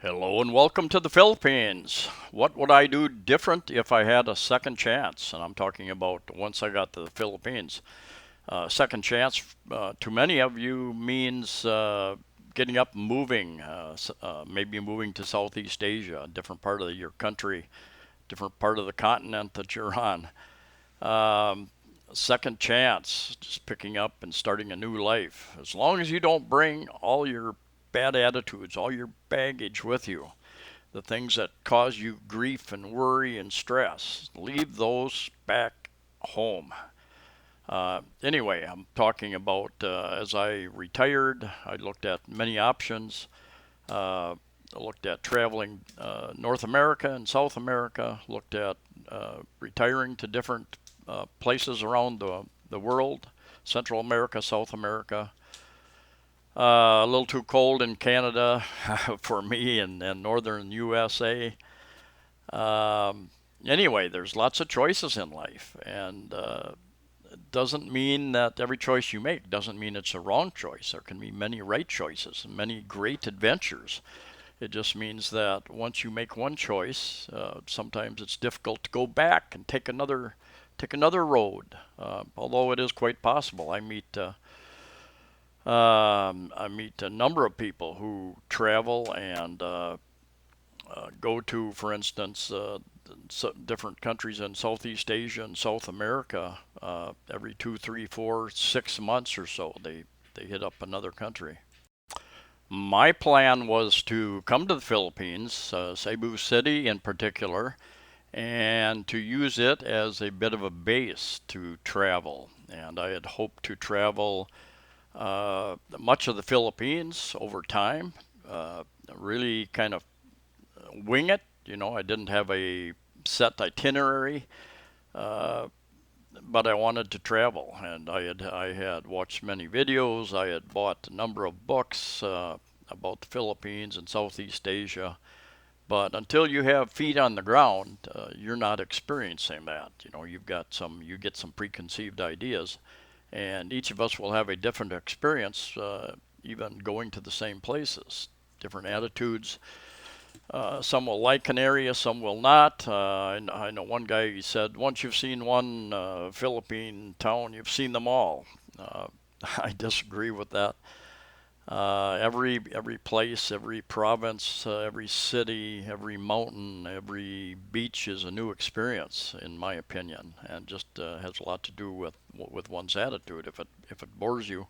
Hello and welcome to the Philippines. What would I do different if I had a second chance? And I'm talking about once I got to the Philippines. Second chance to many of you means getting up and moving, maybe moving to Southeast Asia, a different part of your country, different part of the continent that you're on. Um, Second chance, just picking up and starting a new life. As long as you don't bring all your bad attitudes, all your baggage with you, the things that cause you grief and worry and stress. Leave those back home. Anyway, I'm talking about as I retired, I looked at many options. I looked at traveling North America and South America, looked at retiring to different places around the world, Central America, South America. A little too cold in Canada for me and northern USA. Um, anyway, there's lots of choices in life, and it doesn't mean that every choice you make doesn't mean it's a wrong choice. There can be many right choices and many great adventures. It just means that once you make one choice, sometimes it's difficult to go back and take another road. Although it is quite possible. I meet a number of people who travel and go to, for instance, different countries in Southeast Asia and South America. Every 2, 3, 4, 6 months or so, they hit up another country. My plan was to come to the Philippines, Cebu City in particular, and to use it as a bit of a base to travel. And I had hoped to travel much of the Philippines over time, really kind of wing it. I didn't have a set itinerary, uh, but I wanted to travel, and I had watched many videos. I had bought a number of books about the Philippines and Southeast Asia. But until you have feet on the ground, you're not experiencing that. You get some preconceived ideas, and each of us will have a different experience, even going to the same places, different attitudes. Some will like an area, some will not. I know one guy, he said, once you've seen one Philippine town, you've seen them all. Uh, I disagree with that. Every place, every province, every city, every mountain, every beach is a new experience, in my opinion, and just has a lot to do with one's attitude. If it bores you,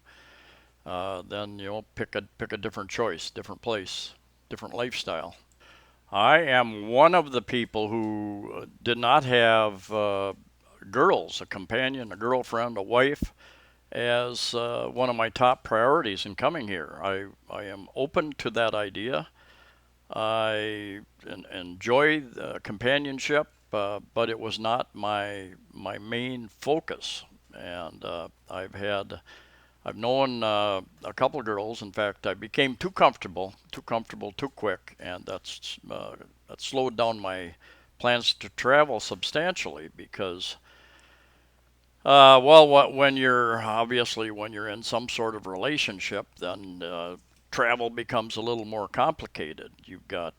then pick a different choice, different place, different lifestyle. I am one of the people who did not have girls, a companion, a girlfriend, a wife, as one of my top priorities in coming here. I am open to that idea. I enjoy the companionship, but it was not my main focus. And I've known a couple of girls. In fact, I became too comfortable too quick, and that slowed down my plans to travel substantially because well, when you're in some sort of relationship, then travel becomes a little more complicated. You've got,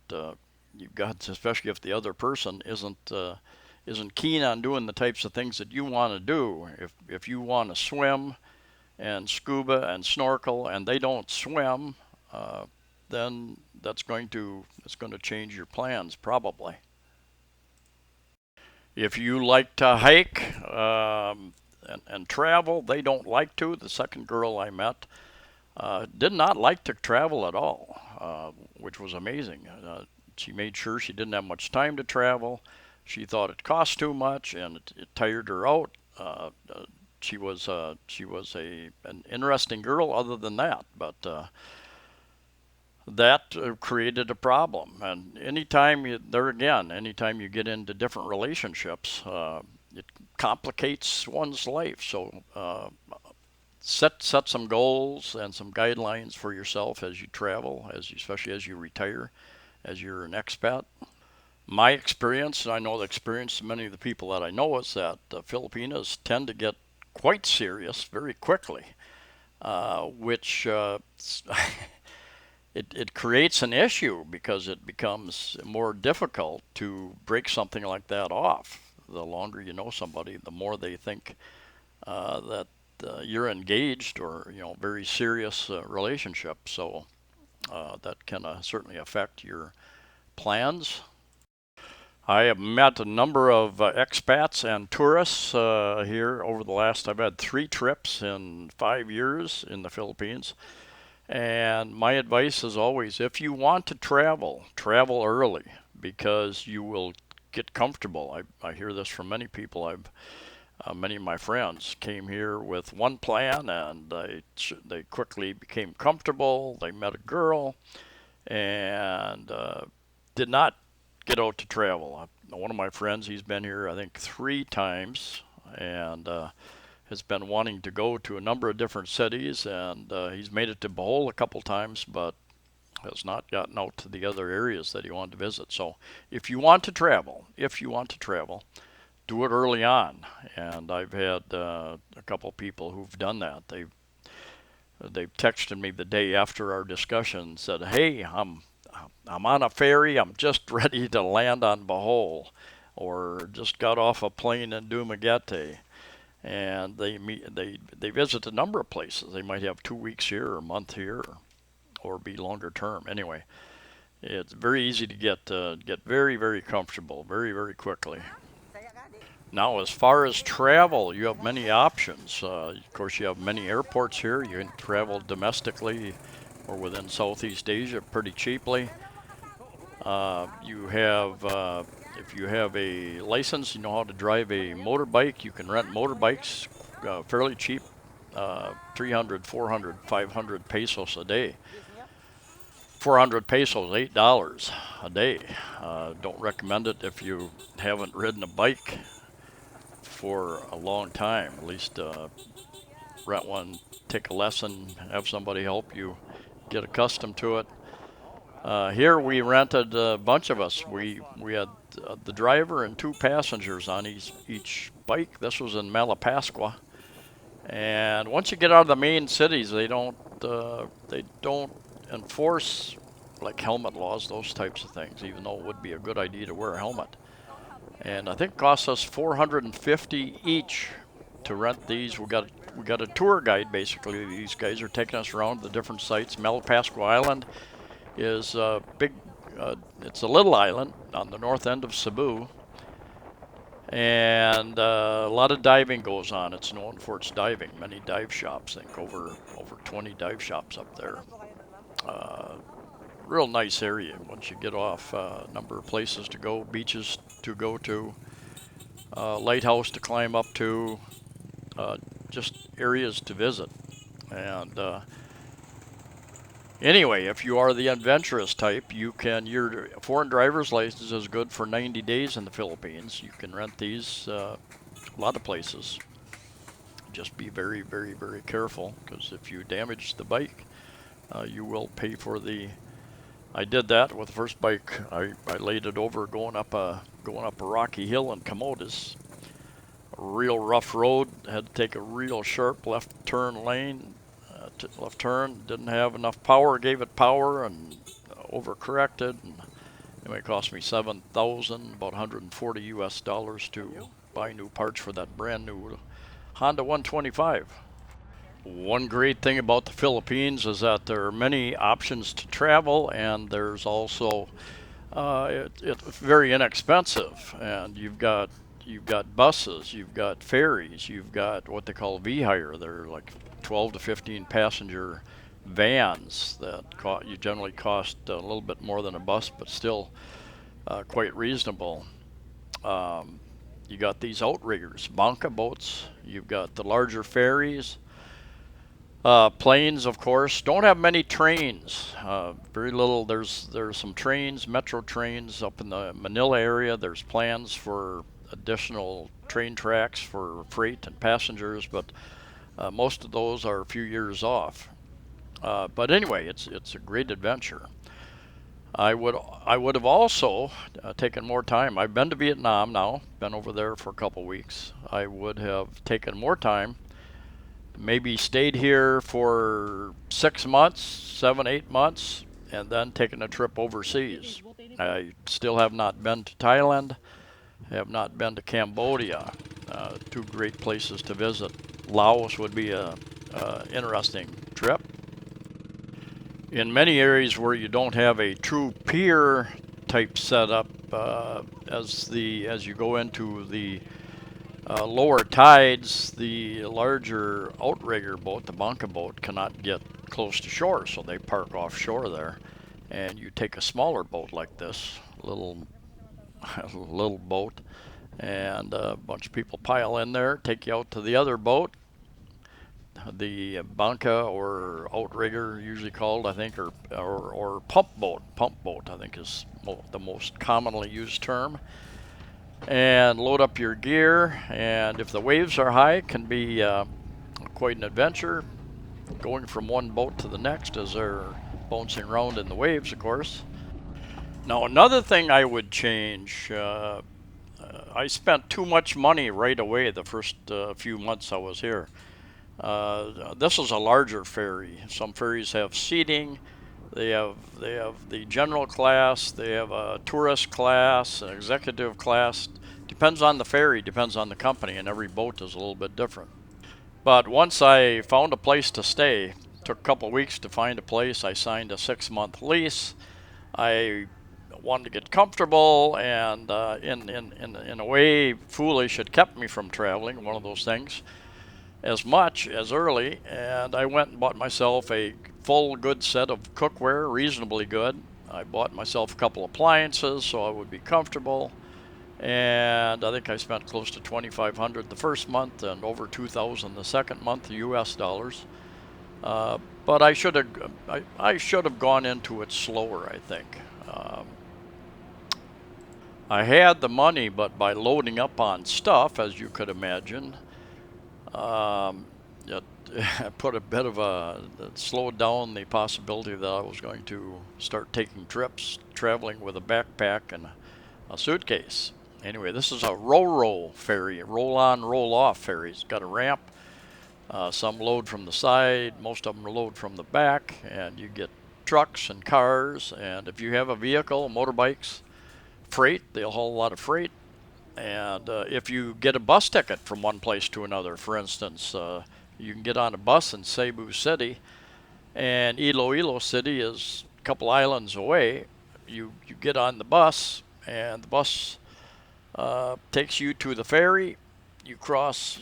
especially if the other person isn't keen on doing the types of things that you want to do. If you want to swim and scuba and snorkel, and they don't swim, uh, then that's going to change your plans probably. If you like to hike and travel, they don't like to. The second girl I met did not like to travel at all, which was amazing. She made sure she didn't have much time to travel. She thought it cost too much, and it tired her out. She was an interesting girl. Other than that, but that created a problem. And anytime you get into different relationships, it complicates one's life. So set some goals and some guidelines for yourself as you travel, especially as you retire, as you're an expat. My experience, and I know the experience of many of the people that I know, is that Filipinos tend to get quite serious very quickly, which it creates an issue because it becomes more difficult to break something like that off. The longer you know somebody, the more they think that you're engaged or very serious relationship. So that can certainly affect your plans. I have met a number of expats and tourists here over the last. I've had 3 trips in 5 years in the Philippines. And my advice is always, if you want to travel, travel early because you will get comfortable. I hear this from many people. Many of my friends came here with one plan, and they quickly became comfortable. They met a girl, and did not get out to travel. One of my friends, he's been here I think 3 times, and has been wanting to go to a number of different cities, and he's made it to Bohol a couple times, but has not gotten out to the other areas that he wanted to visit. So if you want to travel, do it early on. And I've had a couple people who've done that. They've texted me the day after our discussion and said, "Hey, I'm on a ferry. I'm just ready to land on Bohol, or just got off a plane in Dumaguete." And they visit a number of places. They might have 2 weeks here or a month here, or be longer term. Anyway, it's very easy to get very, very comfortable very, very quickly. Now, as far as travel, you have many options. Of course, you have many airports here. You can travel domestically or within Southeast Asia pretty cheaply. You have, if you have a license, you know how to drive a motorbike, you can rent motorbikes fairly cheap, 300, 400, 500 pesos a day. 400 pesos, $8 a day. Don't recommend it if you haven't ridden a bike for a long time. At least rent one, take a lesson, have somebody help you get accustomed to it. Here we rented a bunch of us. We had the driver and 2 passengers on each bike. This was in Malapascua, and once you get out of the main cities, they don't enforce like helmet laws, those types of things. Even though it would be a good idea to wear a helmet. And I think it cost us 450 each to rent these. We got a tour guide basically. These guys are taking us around the different sites. Malapascua Island is big. It's a little island on the north end of Cebu, and a lot of diving goes on. It's known for its diving. Many dive shops. I think over 20 dive shops up there. Real nice area. Once you get off, a number of places to go, beaches to go to, lighthouse to climb up to, just areas to visit. And anyway, if you are the adventurous type, your foreign driver's license is good for 90 days in the Philippines. You can rent these a lot of places. Just be very, very, very careful, because if you damage the bike, you will pay for the. I did that with the first bike. I laid it over going up a rocky hill in Camotes. A real rough road. Had to take a real sharp left turn lane. Left turn, didn't have enough power, gave it power and overcorrected, and anyway, it cost me 7,000, about $140 to buy new parts for that brand new Honda 125. One great thing about the Philippines is that there are many options to travel, and there's also it's very inexpensive, and you've got buses, you've got ferries, you've got what they call V-Hire. They're like 12 to 15 passenger vans that you generally cost a little bit more than a bus, but still quite reasonable. You got these outriggers, banca boats. You've got the larger ferries. Planes, of course, don't have many trains. Very little. There's some trains, metro trains up in the Manila area. There's plans for additional train tracks for freight and passengers, but most of those are a few years off. But anyway, it's a great adventure. I would have also taken more time. I've been to Vietnam now. Been over there for a couple weeks. I would have taken more time. Maybe stayed here for 6 months, 7, 8 months, and then taking a trip overseas. I still have not been to Thailand, have not been to Cambodia, two great places to visit. Laos would be a interesting trip. In many areas where you don't have a true pier type setup, as you go into the lower tides, the larger outrigger boat, the banca boat, cannot get close to shore, so they park offshore there. And you take a smaller boat like this, little little boat, and a bunch of people pile in there, take you out to the other boat, the banca or outrigger, usually called, I think, or pump boat. Pump boat, I think, is the most commonly used term. And load up your gear, and if the waves are high, it can be quite an adventure, going from one boat to the next as they're bouncing around in the waves, of course. Now, another thing I would change, I spent too much money right away the first few months I was here. This is a larger ferry. Some ferries have seating. They have the general class. They have a tourist class, an executive class. Depends on the ferry, depends on the company, and every boat is a little bit different. But once I found a place to stay, took a couple of weeks to find a place. I signed a 6-month lease. I wanted to get comfortable, and in a way, foolish, it kept me from traveling. One of those things. As much as early, and I went and bought myself a full good set of cookware, reasonably good. I bought myself a couple appliances so I would be comfortable, and I think I spent close to $2,500 the first month and over $2,000 the second month, US dollars. But I should have gone into it slower, I think. I had the money, but by loading up on stuff, as you could imagine, it put a bit of it slowed down the possibility that I was going to start taking trips, traveling with a backpack and a suitcase. Anyway, this is a ro-ro ferry, a roll-on, roll-off ferry. It's got a ramp. Some load from the side, most of them load from the back, and you get trucks and cars, and if you have a vehicle, motorbikes, freight, they'll haul a lot of freight. And if you get a bus ticket from one place to another, for instance, you can get on a bus in Cebu City, and Iloilo City is a couple islands away. You get on the bus, and the bus takes you to the ferry. You cross.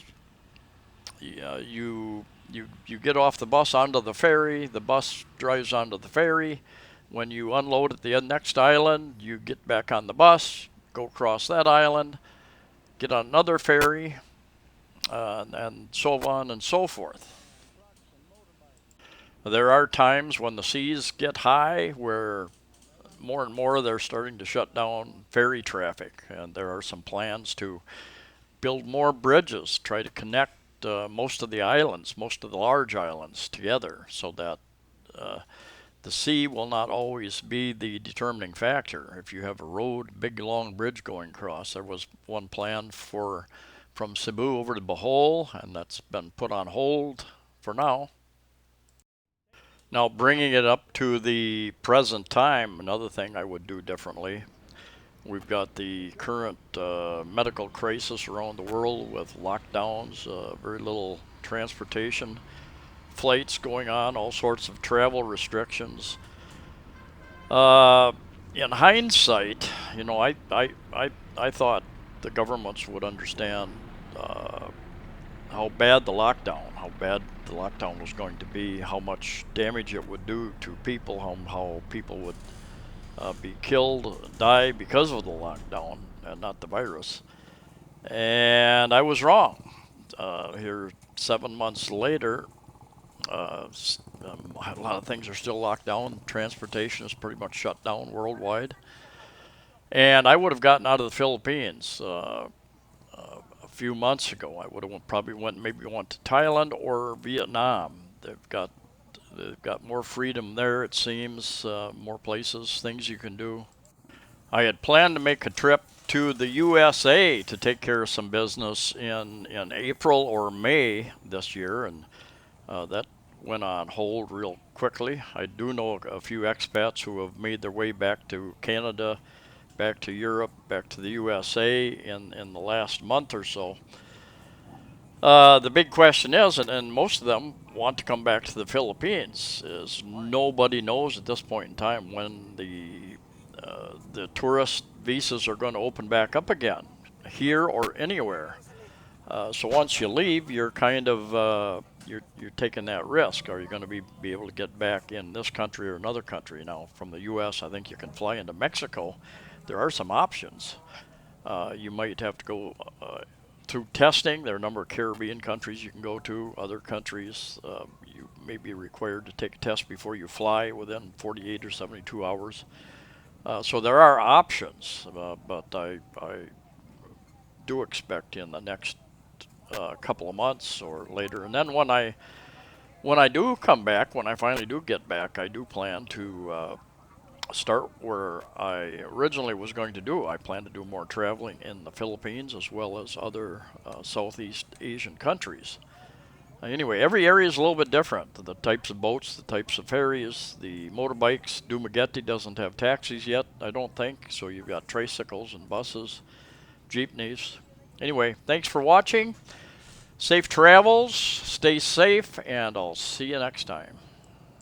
You get off the bus onto the ferry. The bus drives onto the ferry. When you unload at the next island, you get back on the bus, go across that island, get on another ferry, and so on and so forth. There are times when the seas get high where more and more they're starting to shut down ferry traffic, and there are some plans to build more bridges, try to connect most of the islands, most of the large islands together, so that the sea will not always be the determining factor. If you have a road, big long bridge going across, there was one planned from Cebu over to Bohol, and that's been put on hold for now. Now, bringing it up to the present time, another thing I would do differently. We've got the current medical crisis around the world with lockdowns, very little transportation, flights going on, all sorts of travel restrictions. In hindsight, I thought the governments would understand how bad the lockdown was going to be, how much damage it would do to people, how people would be killed, die because of the lockdown and not the virus. And I was wrong. Here, 7 months later, a lot of things are still locked down. Transportation is pretty much shut down worldwide. And I would have gotten out of the Philippines a few months ago. I would have probably went to Thailand or Vietnam. They've got more freedom there, it seems, more places, things you can do. I had planned to make a trip to the USA to take care of some business in April or May this year, and that went on hold real quickly. I do know a few expats who have made their way back to Canada, back to Europe, back to the USA in the last month or so. The big question is, and most of them want to come back to the Philippines, is nobody knows at this point in time when the tourist visas are going to open back up again, here or anywhere. So once you leave, you're kind of you're taking that risk. Are you going to be able to get back in this country or another country? Now, from the U.S., I think you can fly into Mexico. There are some options. You might have to go through testing. There are a number of Caribbean countries you can go to. Other countries, you may be required to take a test before you fly within 48 or 72 hours. So there are options, but I do expect in the next couple of months or later. And then when I do come back, when I finally do get back, I do plan to start where I originally was going to do. I plan to do more traveling in the Philippines as well as other Southeast Asian countries. Anyway, every area is a little bit different. The types of boats, the types of ferries, the motorbikes. Dumaguete doesn't have taxis yet, I don't think. So you've got tricycles and buses, jeepneys. Anyway, thanks for watching. Safe travels, stay safe, and I'll see you next time.